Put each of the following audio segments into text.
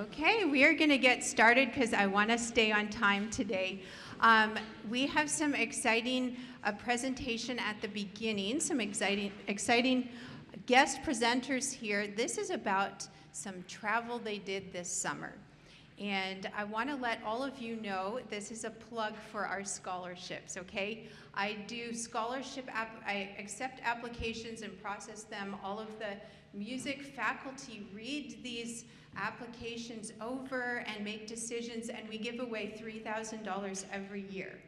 Okay, we are going to get started because I want to stay on time today. We have some exciting presentation at the beginning, some exciting guest presenters here. This is about some travel they did this summer. And I want to let all of you know this is a plug for our scholarships, okay? I do scholarship, I accept applications and process them. All of the music faculty read these applications over and make decisions, and we give away $3,000 every year.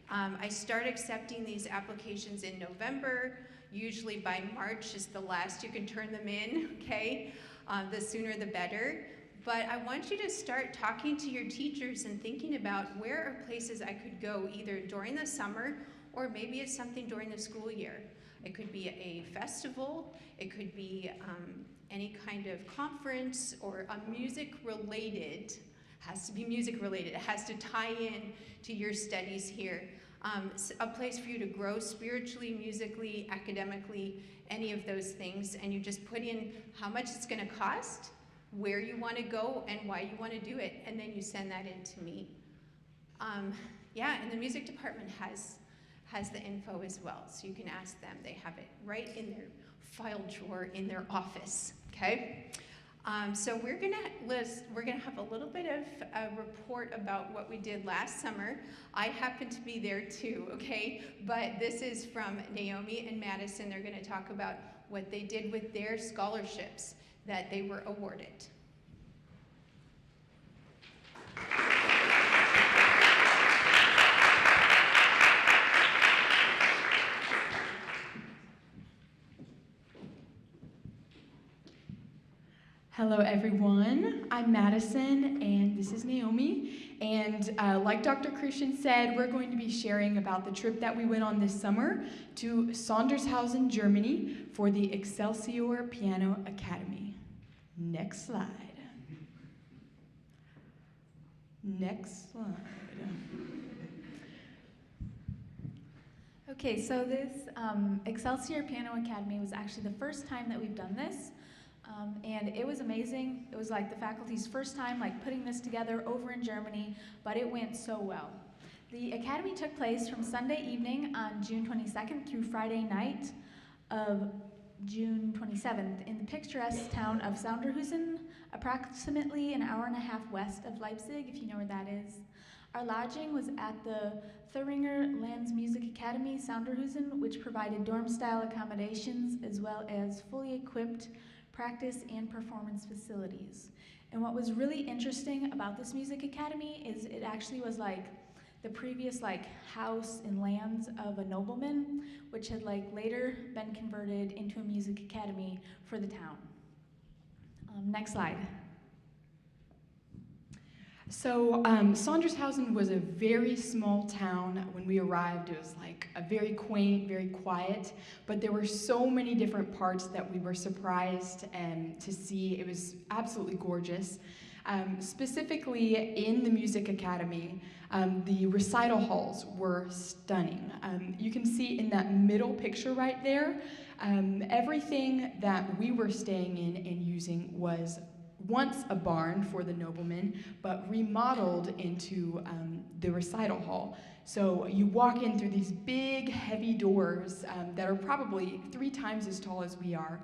I start accepting these applications in November. Usually by March is the last you can turn them in, okay? The sooner the better. But I want you to start talking to your teachers and thinking about where are places I could go either during the summer or maybe it's something during the school year. It could be a festival, it could be any kind of conference or a music-related, has to be music-related, it has to tie in to your studies here. A place for you to grow spiritually, musically, academically, any of those things, and you just put in how much it's gonna cost, where you want to go and why you want to do it, and then you send that in to me. Yeah, and the music department has the info as well, so you can ask them. They have it right in their file drawer in their office. Okay, so we're gonna have a little bit of a report about what we did last summer. I happen to be there too. Okay, but this is from Naomi and Madison. They're going to talk about what they did with their scholarships that they were awarded. Hello everyone, I'm Madison and this is Naomi, and like Dr. Christian said, we're going to be sharing about the trip that we went on this summer to Sondershausen, Germany for the Excelsior Piano Academy. Next slide. Next slide. Okay, so this Excelsior Piano Academy was actually the first time that we've done this. And it was amazing. It was like the faculty's first time like putting this together over in Germany, but it went so well. The academy took place from Sunday evening on June 22nd through Friday night of June 27th in the picturesque town of Sondershausen, approximately an hour and a half west of Leipzig, if you know where that is. Our lodging was at the Thüringer Landsmusik Academy, Sondershausen, which provided dorm-style accommodations as well as fully equipped practice and performance facilities. And what was really interesting about this music academy is it actually was like the previous like house and lands of a nobleman, which had like later been converted into a music academy for the town. Next slide. So Sondershausen was a very small town. When we arrived, it was like a very quaint, very quiet, but there were so many different parts that we were surprised to see. It was absolutely gorgeous. Specifically in the music academy, the recital halls were stunning. You can see in that middle picture right there, everything that we were staying in and using was once a barn for the noblemen, but remodeled into the recital hall. So you walk in through these big, heavy doors that are probably 3 times as tall as we are,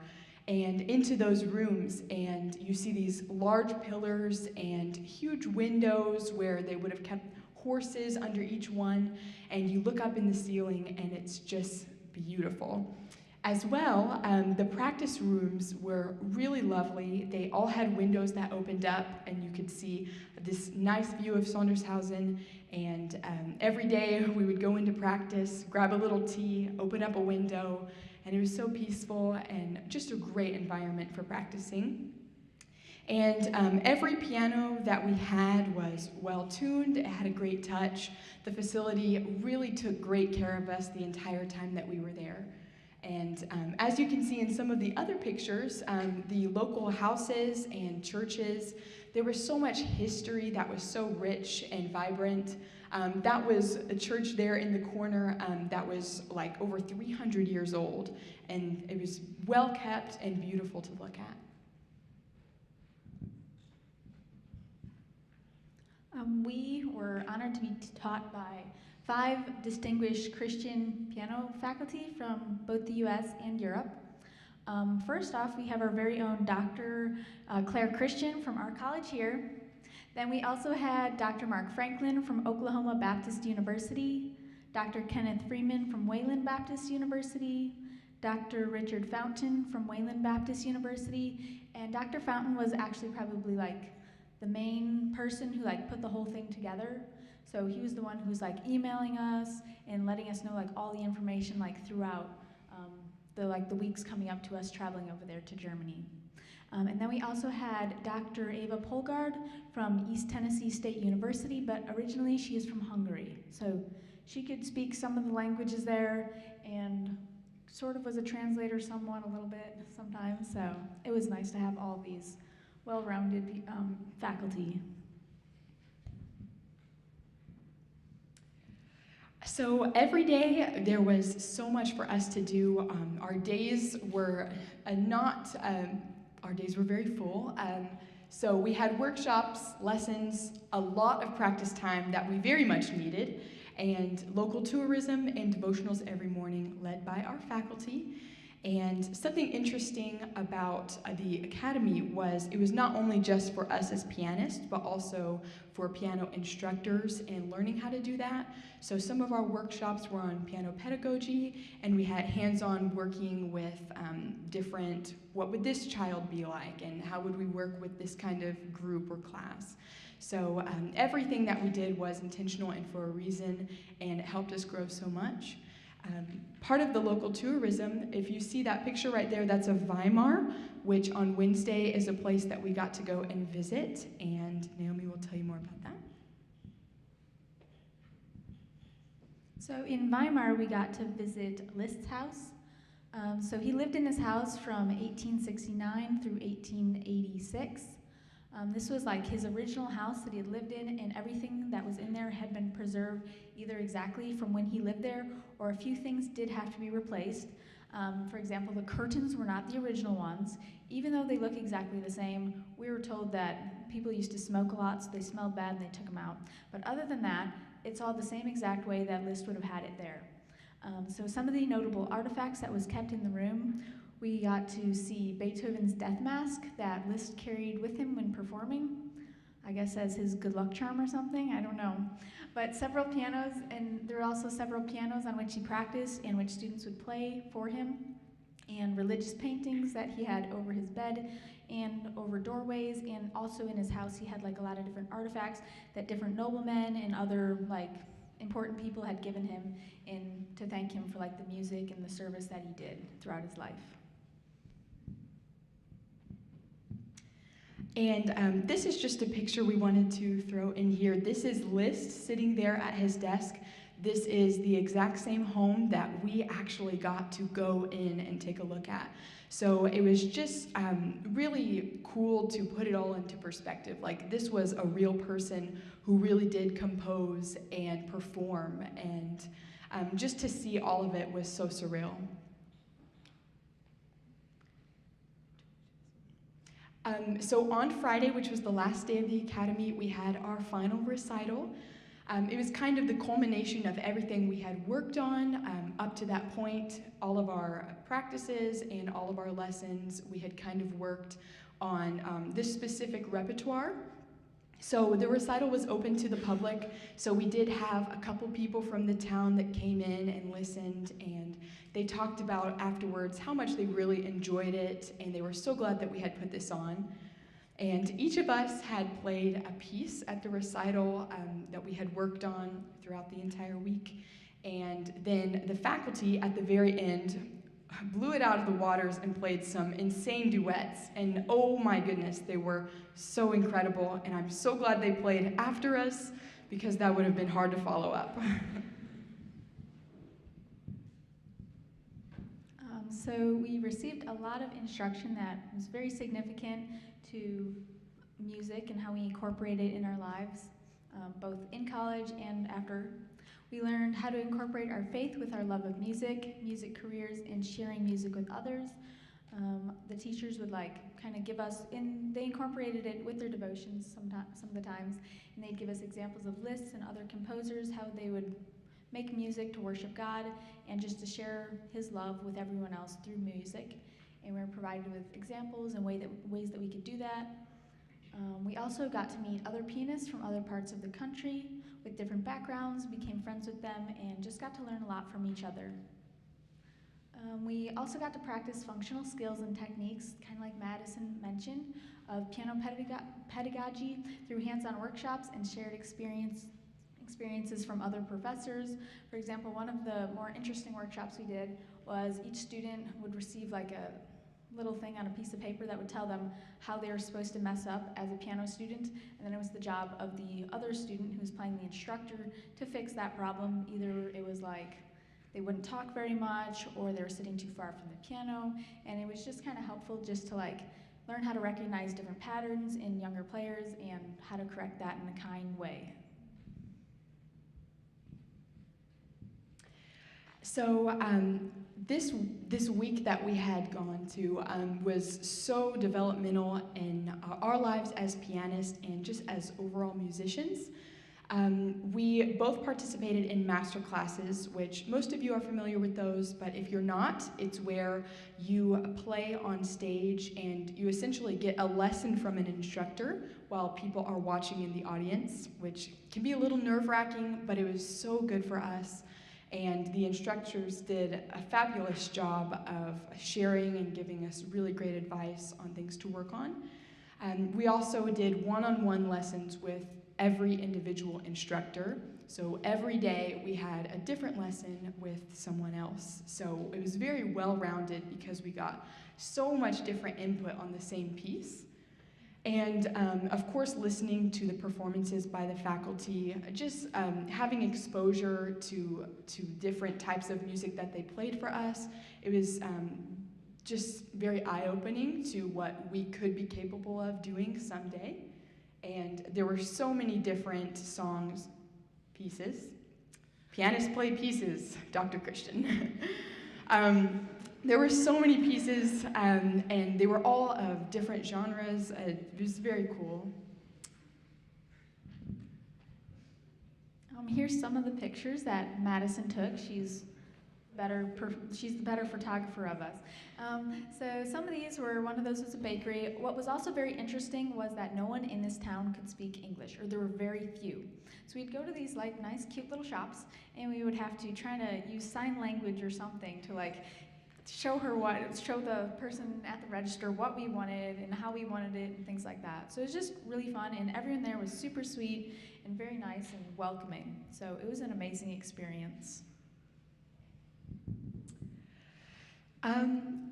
and into those rooms, and you see these large pillars and huge windows where they would have kept horses under each one, and you look up in the ceiling and it's just beautiful. As well, the practice rooms were really lovely. They all had windows that opened up, and you could see this nice view of Sondershausen. And every day we would go into practice, grab a little tea, open up a window, and it was so peaceful and just a great environment for practicing. And every piano that we had was well tuned. It had a great touch. The facility really took great care of us the entire time that we were there. And as you can see in some of the other pictures, the local houses and churches, there was so much history that was so rich and vibrant. That was a church there in the corner that was like over 300 years old, and it was well kept and beautiful to look at. We were honored to be taught by 5 distinguished Christian piano faculty from both the US and Europe. First off, we have our very own Dr. Claire Christian from our college here. Then we also had Dr. Mark Franklin from Oklahoma Baptist University, Dr. Kenneth Freeman from Wayland Baptist University, Dr. Richard Fountain from Wayland Baptist University, and Dr. Fountain was actually probably like the main person who like put the whole thing together. So he was the one who was like emailing us and letting us know like all the information like throughout the weeks coming up to us traveling over there to Germany. And then we also had Dr. Eva Polgard from East Tennessee State University, but originally she is from Hungary. So she could speak some of the languages there and sort of was a translator somewhat a little bit sometimes. So it was nice to have all these well-rounded faculty. So every day there was so much for us to do. Our days were our days were very full. So we had workshops, lessons, a lot of practice time that we very much needed, and local tourism and devotionals every morning led by our faculty. And something interesting about the academy was it was not only just for us as pianists, but also for piano instructors and learning how to do that. So some of our workshops were on piano pedagogy, and we had hands-on working with different, what would this child be like, and how would we work with this kind of group or class. So everything that we did was intentional and for a reason, and it helped us grow so much. Part of the local tourism, if you see that picture right there, that's of Weimar, which on Wednesday is a place that we got to go and visit, and Naomi will tell you more about that. So in Weimar, we got to visit Liszt's house. So he lived in his house from 1869 through 1886. This was like his original house that he had lived in, and everything that was in there had been preserved either exactly from when he lived there, or a few things did have to be replaced. For example, the curtains were not the original ones. Even though they look exactly the same, we were told that people used to smoke a lot, so they smelled bad and they took them out. But other than that, it's all the same exact way that Liszt would have had it there. So some of the notable artifacts that was kept in the room, we got to see Beethoven's death mask that Liszt carried with him when performing, I guess as his good luck charm or something, I don't know. But several pianos, and there were also several pianos on which he practiced and which students would play for him, and religious paintings that he had over his bed and over doorways, and also in his house he had like a lot of different artifacts that different noblemen and other like important people had given him and to thank him for like the music and the service that he did throughout his life. And this is just a picture we wanted to throw in here. This is Liszt sitting there at his desk. This is the exact same home that we actually got to go in and take a look at. So it was just really cool to put it all into perspective. Like, this was a real person who really did compose and perform, and just to see all of it was so surreal. So on Friday, which was the last day of the academy, we had our final recital. It was kind of the culmination of everything we had worked on up to that point. All of our practices and all of our lessons, we had kind of worked on this specific repertoire. So the recital was open to the public, so we did have a couple people from the town that came in and listened, and they talked about afterwards how much they really enjoyed it, and they were so glad that we had put this on. And each of us had played a piece at the recital that we had worked on throughout the entire week. And then the faculty at the very end blew it out of the waters and played some insane duets. And oh my goodness, they were so incredible. And I'm so glad they played after us because that would have been hard to follow up. So we received a lot of instruction that was very significant to music and how we incorporate it in our lives, both in college and after. We learned how to incorporate our faith with our love of music, music careers, and sharing music with others. The teachers would kind of give us, they incorporated it with their devotions some of the times, and they'd give us examples of Liszt and other composers, how they would make music to worship God and just to share his love with everyone else through music. And we were provided with examples and ways that we could do that. We also got to meet other pianists from other parts of the country with different backgrounds, became friends with them, and just got to learn a lot from each other. We also got to practice functional skills and techniques, kind of like Madison mentioned, of piano pedagogy through hands-on workshops and shared experiences from other professors. For example, one of the more interesting workshops we did was each student would receive a little thing on a piece of paper that would tell them how they were supposed to mess up as a piano student, and then it was the job of the other student who was playing the instructor to fix that problem. Either it was they wouldn't talk very much, or they were sitting too far from the piano, and it was just kind of helpful just to learn how to recognize different patterns in younger players and how to correct that in a kind way. So this week that we had gone to was so developmental in our lives as pianists and just as overall musicians. We both participated in master classes, which most of you are familiar with those, but if you're not, it's where you play on stage and you essentially get a lesson from an instructor while people are watching in the audience, which can be a little nerve-wracking, but it was so good for us. And the instructors did a fabulous job of sharing and giving us really great advice on things to work on. We also did one-on-one lessons with every individual instructor. So every day we had a different lesson with someone else. So it was very well-rounded because we got so much different input on the same piece. And of course, listening to the performances by the faculty, just having exposure to different types of music that they played for us, it was just very eye-opening to what we could be capable of doing someday. And there were so many different songs, pieces. Pianists play pieces, Dr. Christian. There were so many pieces, and they were all of different genres. It was very cool. Here's some of the pictures that Madison took. She's the better photographer of us. So some of these were, one of those was a bakery. What was also very interesting was that no one in this town could speak English, or there were very few. So we'd go to these nice, cute little shops, and we would have to try to use sign language or something to show the person at the register what we wanted and how we wanted it and things like that. So it was just really fun, and everyone there was super sweet and very nice and welcoming. So it was an amazing experience.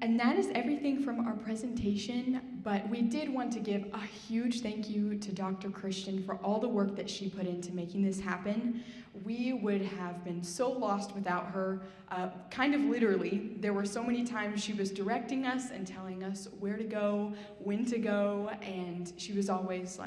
And that is everything from our presentation, but we did want to give a huge thank you to Dr. Christian for all the work that she put into making this happen. We would have been so lost without her, kind of literally. There were so many times she was directing us and telling us where to go, when to go, and she was always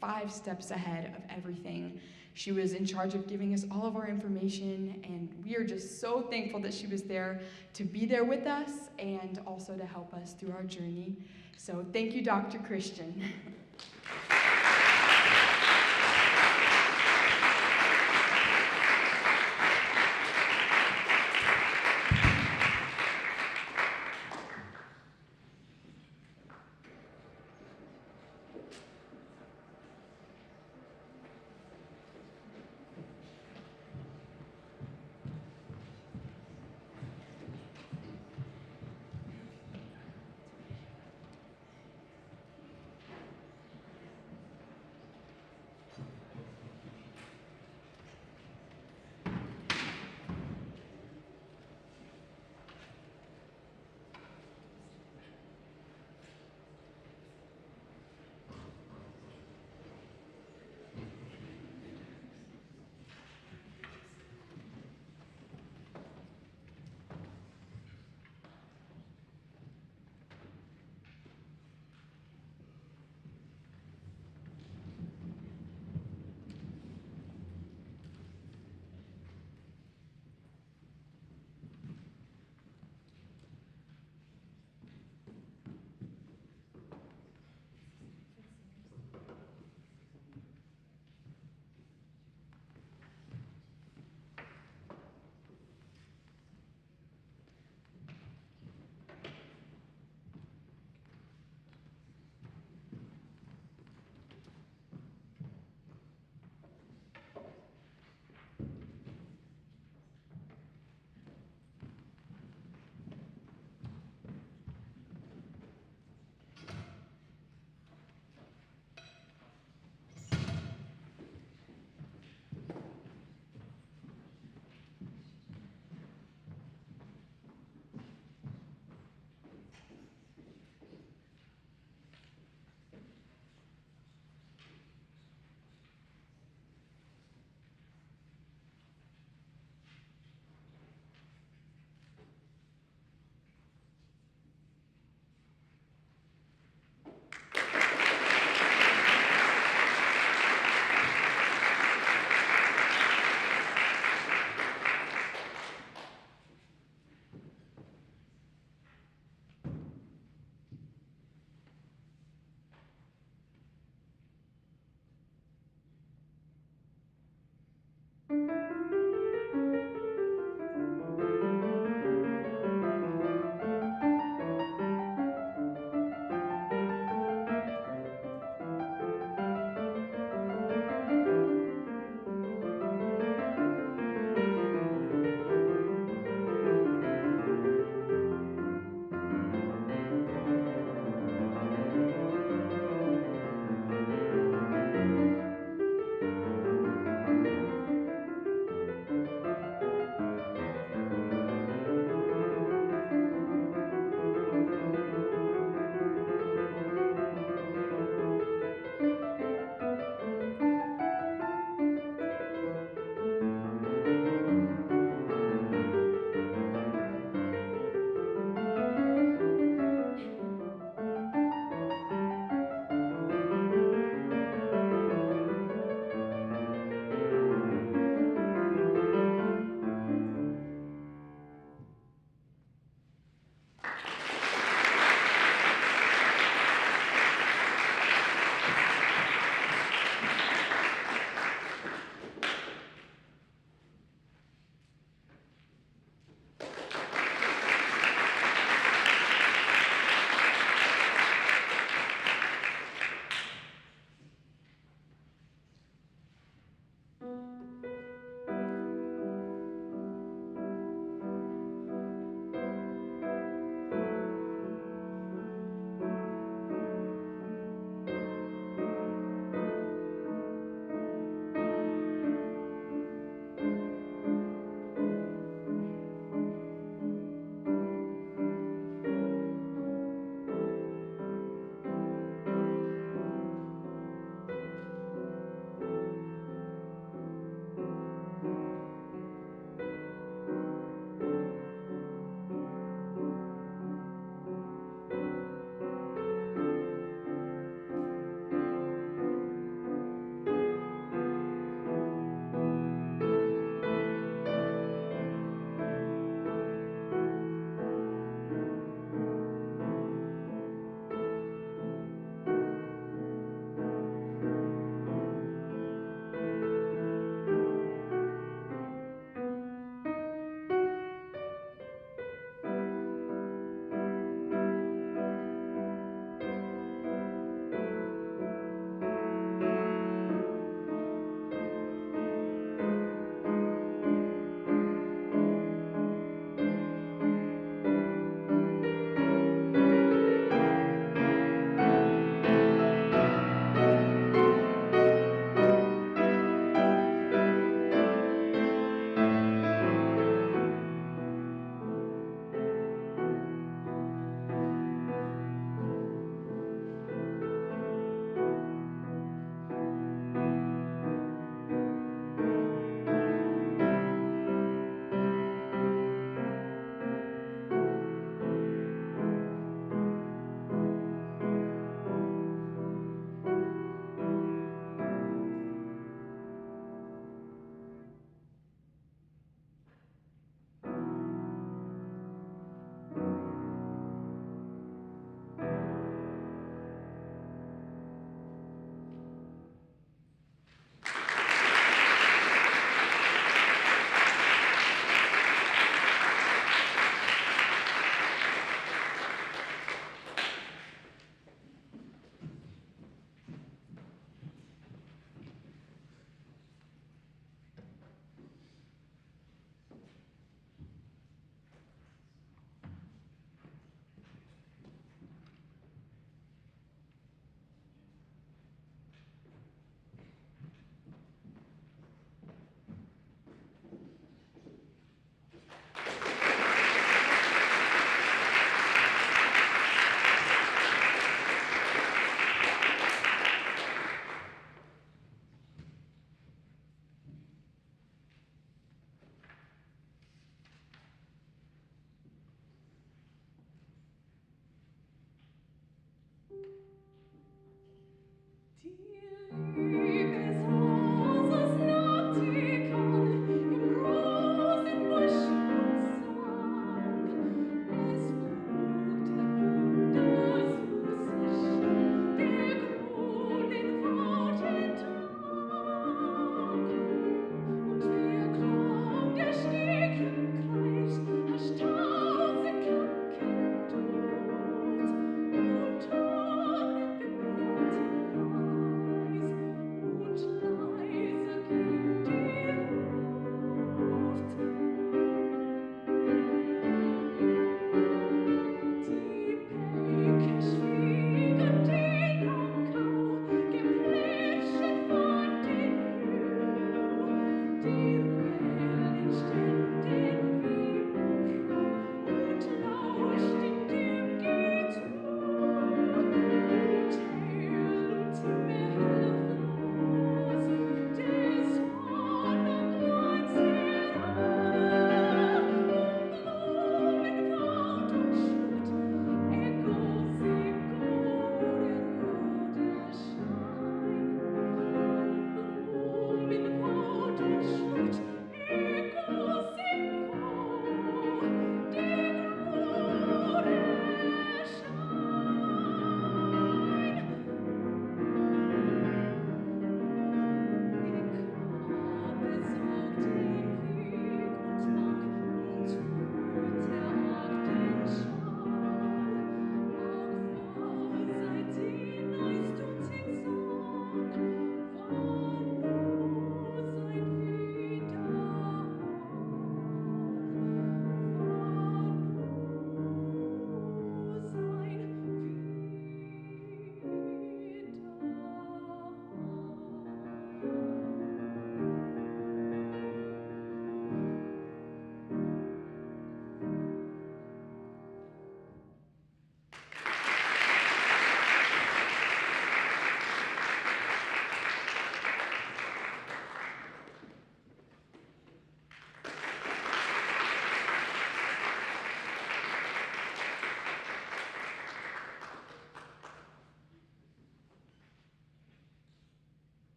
5 steps ahead of everything. She was in charge of giving us all of our information, and we are just so thankful that she was there to be there with us and also to help us through our journey. So thank you, Dr. Christian.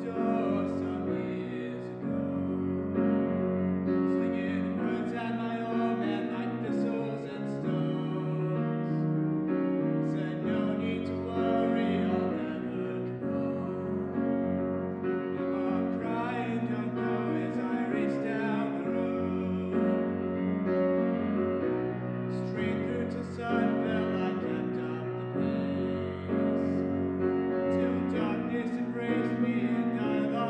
door some years ago, slinging words at my old man like thistles and stones. Said no need to worry, I'll never come home. Mama crying, don't go as I race down the road. Straight through to Sunville, I kept up the pace, till darkness embraced me and I lost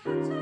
I thought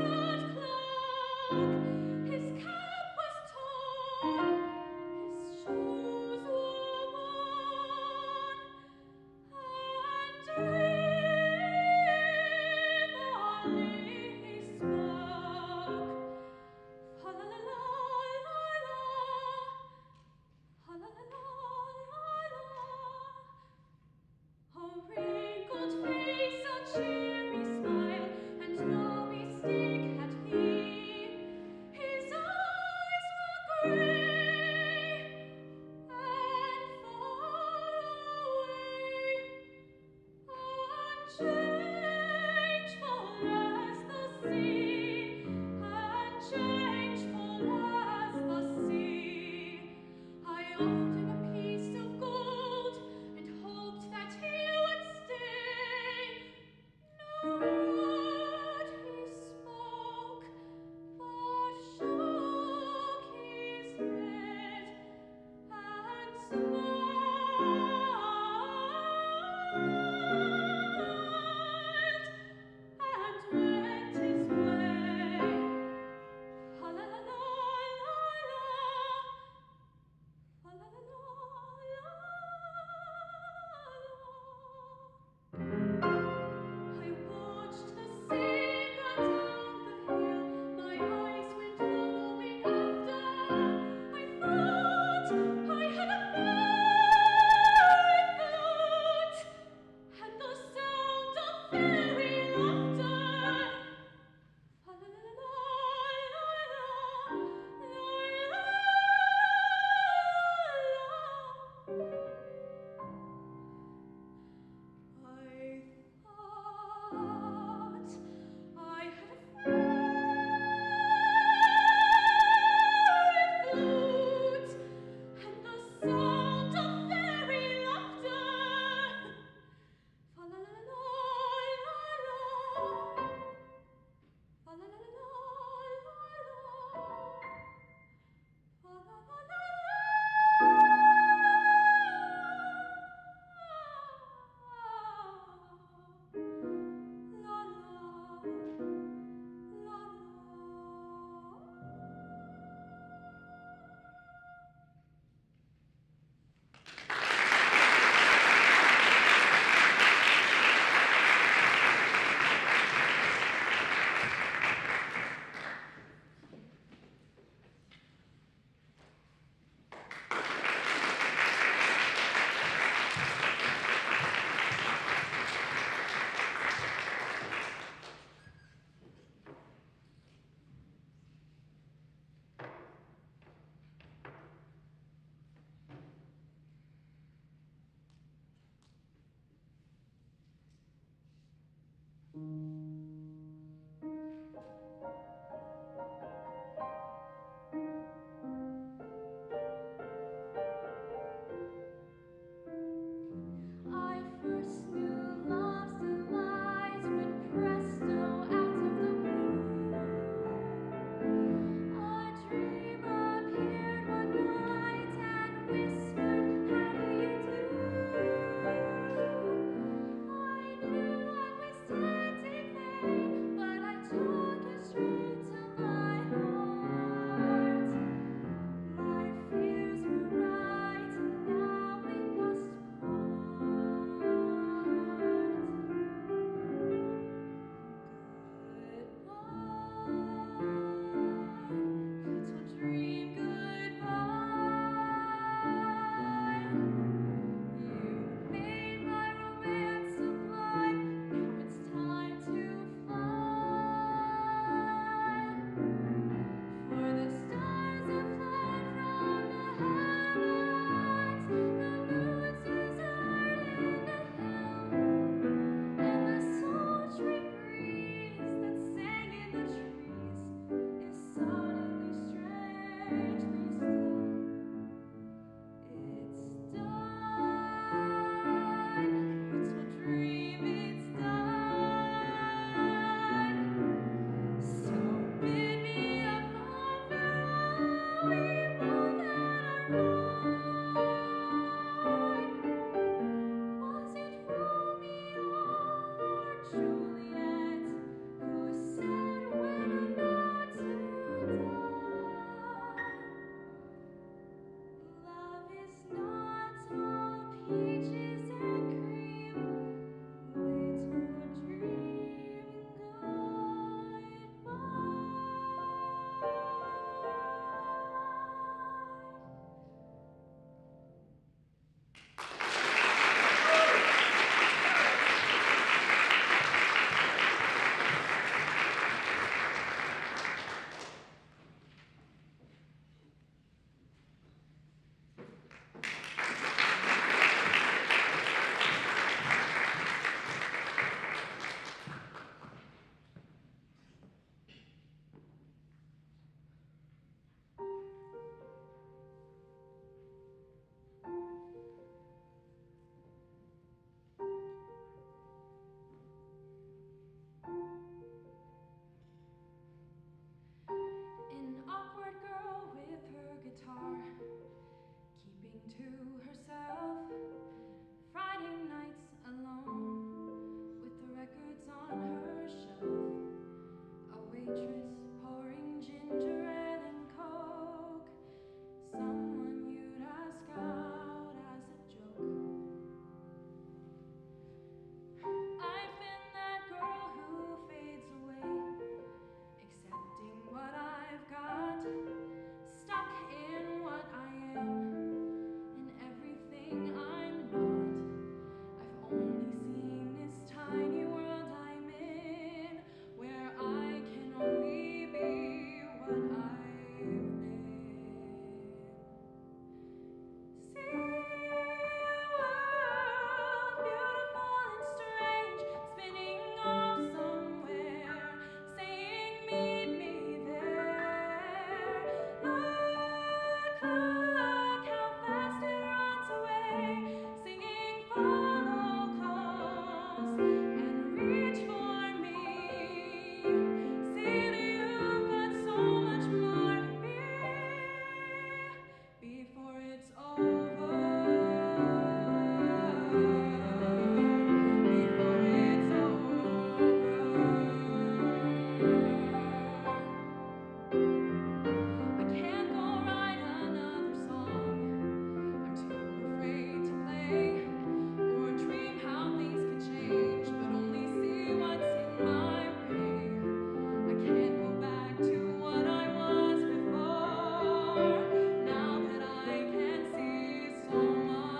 I had a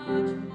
much